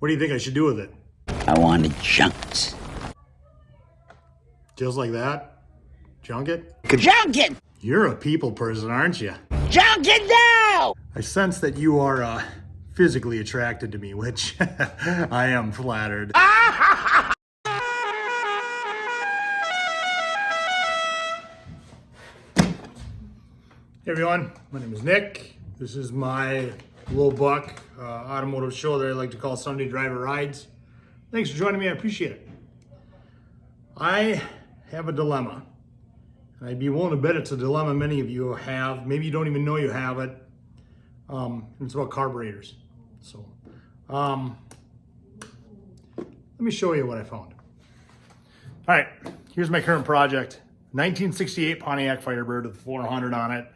What do you think I should do with it? I want it chunked. Just like that? Junk it? Junk it! You're a people person, aren't you? Junk it now! I sense that you are physically attracted to me, which I am flattered. Hey everyone, my name is Nick. This is my low buck automotive show that I like to call Sunday Driver Rides. Thanks for joining me, I appreciate it. I have a dilemma, and I'd be willing to bet it's a dilemma many of you have. Maybe you don't even know you have it. It's about carburetors. So, let me show you what I found. All right, here's my current project. 1968 Pontiac Firebird with 400 on it.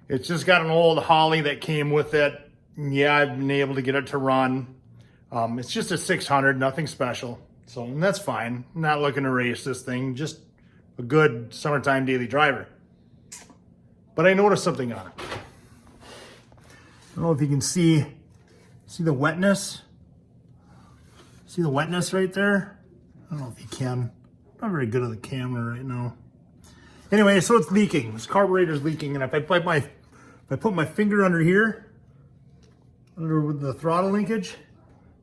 It's just got an old Holly that came with it. Yeah, I've been able to get it to run. It's just a 600, nothing special. So and that's fine. I'm not looking to race this thing, just a good summertime daily driver. But I noticed something on it. I don't know if you can see the wetness? See the wetness right there? I don't know if you can. I'm not very good at the camera right now. Anyway, so it's leaking. This carburetor's leaking, and if I put my finger under here, under the throttle linkage,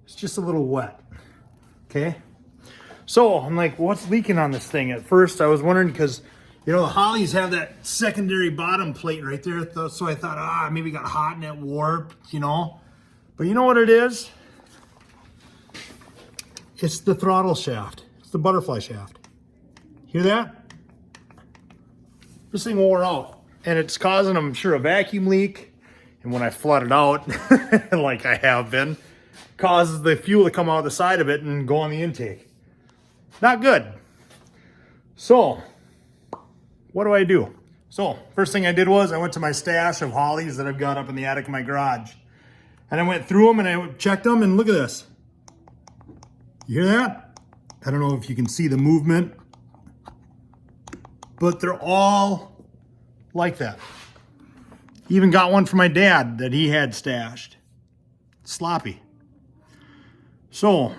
it's just a little wet. Okay? So I'm like, what's leaking on this thing? At first, I was wondering because, you know, the Hollies have that secondary bottom plate right there. So I thought, maybe it got hot and it warped, you know. But you know what it is? It's the throttle shaft. It's the butterfly shaft. Hear that? This thing wore out, and it's causing, I'm sure, a vacuum leak. And when I flood it out, like I have been, causes the fuel to come out the side of it and go on the intake. Not good. So, what do I do? So, first thing I did was I went to my stash of Hollies that I've got up in the attic of my garage. And I went through them and I checked them, and look at this. You hear that? I don't know if you can see the movement, but they're all like that. Even got one for my dad that he had stashed. Sloppy. So,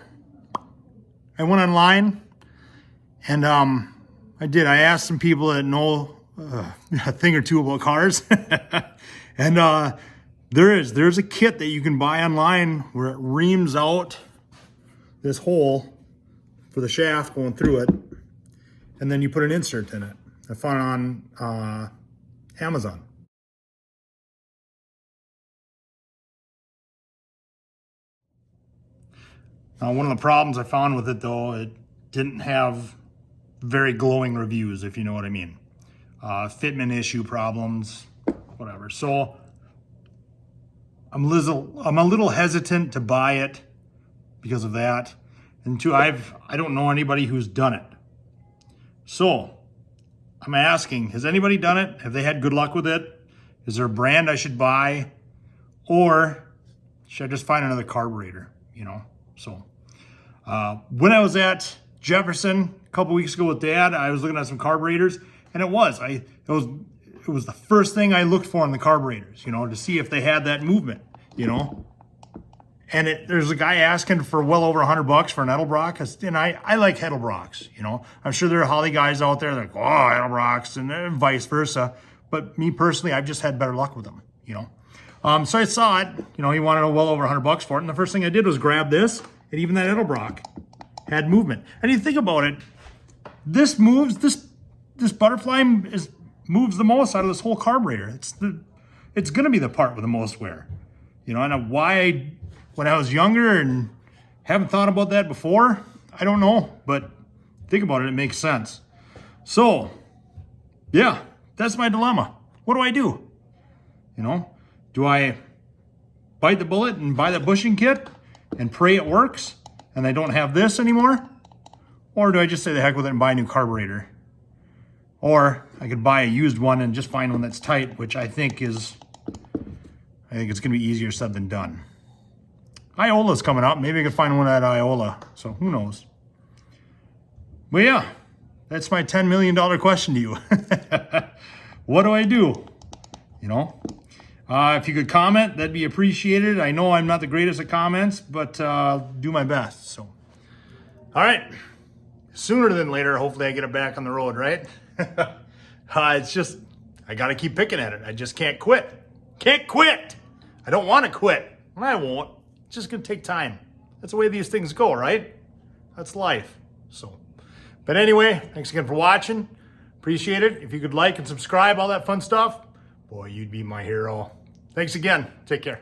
I went online, and I asked some people that know a thing or two about cars. And there's a kit that you can buy online where it reams out this hole for the shaft going through it, and then you put an insert in it. I found it on Amazon. Now, one of the problems I found with it, though, it didn't have very glowing reviews, if you know what I mean. Fitment issue problems, whatever. So I'm a little hesitant to buy it because of that. And two, I don't know anybody who's done it. So I'm asking, has anybody done it? Have they had good luck with it? Is there a brand I should buy? Or should I just find another carburetor, you know? So when I was at Jefferson a couple weeks ago with Dad, I was looking at some carburetors, and it was the first thing I looked for in the carburetors, you know, to see if they had that movement, you know. And there's a guy asking for well over $100 for an Edelbrock, and I like Edelbrocks, you know. I'm sure there are Holly guys out there that are like, oh, Edelbrocks, and vice versa. But me personally, I've just had better luck with them, you know. So I saw it, you know, he wanted well over $100 for it, and the first thing I did was grab this, and even that Edelbrock had movement. And you think about it, this butterfly moves the most out of this whole carburetor. It's going to be the part with the most wear, you know. And why, when I was younger and haven't thought about that before, I don't know, but think about it, it makes sense. So, yeah, that's my dilemma. What do I do? You know, do I bite the bullet and buy the bushing kit and pray it works and I don't have this anymore? Or do I just say the heck with it and buy a new carburetor? Or I could buy a used one and just find one that's tight, which I think it's going to be easier said than done. Iola's coming up. Maybe I could find one at Iola. So who knows? But yeah, that's my $10 million question to you. What do I do? You know? If you could comment, that'd be appreciated. I know I'm not the greatest at comments, but I'll do my best. So, all right. Sooner than later, hopefully I get it back on the road, right? It's just, I got to keep picking at it. I just can't quit. Can't quit. I don't want to quit. And I won't. It's just going to take time. That's the way these things go, right? That's life. So, but anyway, thanks again for watching. Appreciate it. If you could like and subscribe, all that fun stuff, boy, you'd be my hero. Thanks again. Take care.